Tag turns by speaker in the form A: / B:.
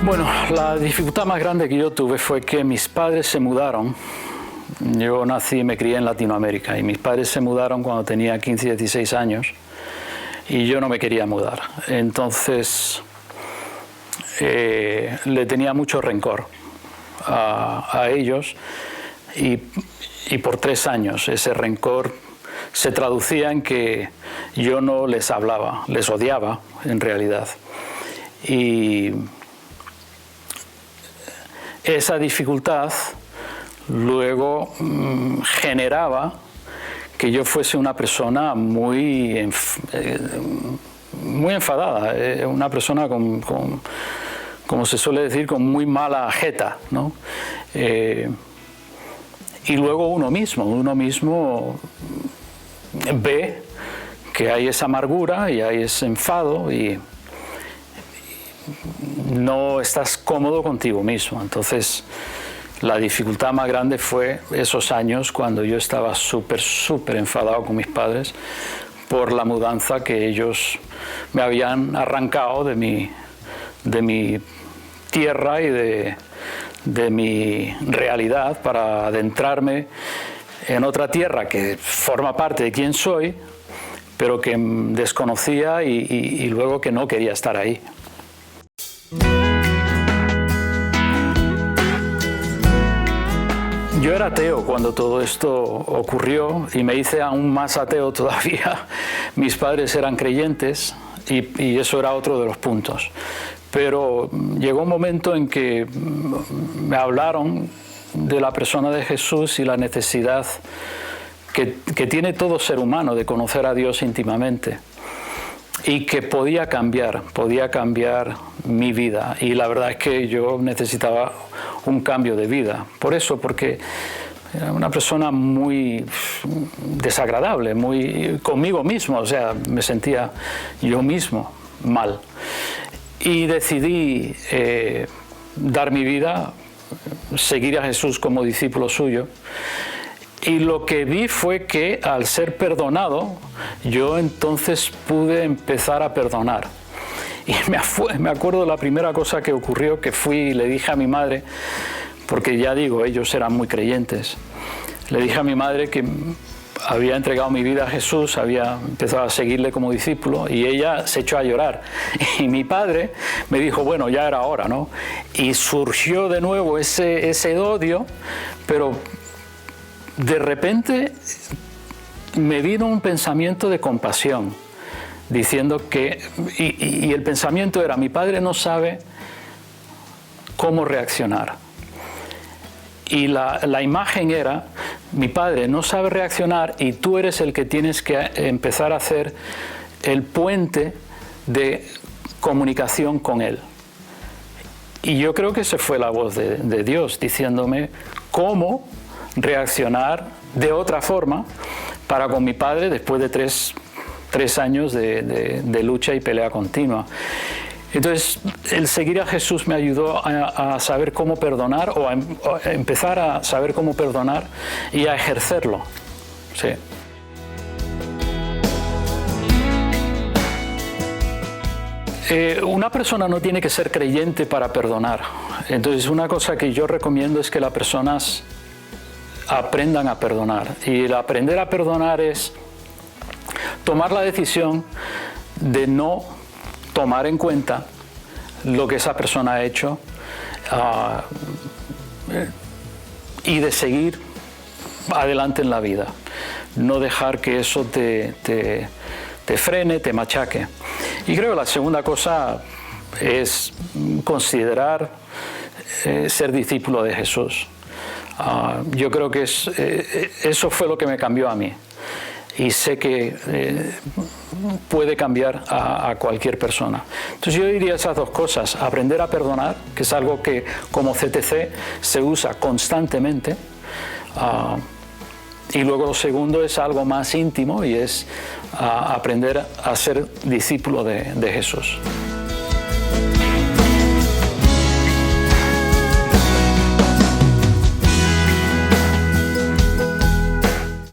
A: Bueno, la dificultad más grande que yo tuve fue que mis padres se mudaron. Yo nací y me crié en Latinoamérica y mis padres se mudaron cuando tenía 15 y 16 años y yo no me quería mudar. Entonces le tenía mucho rencor a ellos y por 3 años ese rencor se traducía en que yo no les hablaba, les odiaba en realidad. Y esa dificultad luego generaba que yo fuese una persona muy enfadada, una persona como se suele decir, con muy mala jeta, ¿no? Y luego uno mismo ve que hay esa amargura y hay ese enfado y no estás cómodo contigo mismo. Entonces la dificultad más grande fue esos años cuando yo estaba súper enfadado con mis padres por la mudanza que ellos me habían arrancado de mi tierra y de mi realidad para adentrarme en otra tierra que forma parte de quién soy, pero que desconocía y luego que no quería estar ahí. Yo era ateo cuando todo esto ocurrió y me hice aún más ateo todavía. Mis padres eran creyentes y eso era otro de los puntos. Pero llegó un momento en que me hablaron de la persona de Jesús y la necesidad que tiene todo ser humano de conocer a Dios íntimamente y que podía cambiar mi vida. Y la verdad es que yo necesitaba un cambio de vida. Por eso, porque era una persona muy desagradable, muy conmigo mismo, o sea, me sentía yo mismo mal. Y decidí dar mi vida, seguir a Jesús como discípulo suyo. Y lo que vi fue que al ser perdonado, yo entonces pude empezar a perdonar. Y me acuerdo la primera cosa que ocurrió, que fui y le dije a mi madre, porque ya digo, ellos eran muy creyentes, le dije a mi madre que había entregado mi vida a Jesús, había empezado a seguirle como discípulo y ella se echó a llorar. Y mi padre me dijo, bueno, ya era hora, ¿no? Y surgió de nuevo ese odio, pero de repente me vino un pensamiento de compasión, diciendo que, y el pensamiento era, mi padre no sabe cómo reaccionar. Y la imagen era, mi padre no sabe reaccionar y tú eres el que tienes que empezar a hacer el puente de comunicación con él. Y yo creo que esa fue la voz de Dios, diciéndome cómo reaccionar de otra forma para con mi padre después de tres años de lucha y pelea continua. Entonces, el seguir a Jesús me ayudó a saber cómo perdonar o a empezar a saber cómo perdonar y a ejercerlo. Sí. Una persona no tiene que ser creyente para perdonar. Entonces, una cosa que yo recomiendo es que las personas aprendan a perdonar. Y el aprender a perdonar es tomar la decisión de no tomar en cuenta lo que esa persona ha hecho y de seguir adelante en la vida. No dejar que eso te frene, te machaque. Y creo que la segunda cosa es considerar ser discípulo de Jesús. Yo creo que eso fue lo que me cambió a mí. Y sé que puede cambiar a cualquier persona. Entonces yo diría esas dos cosas: aprender a perdonar, que es algo que como CTC se usa constantemente, y luego lo segundo es algo más íntimo y es aprender a ser discípulo de Jesús.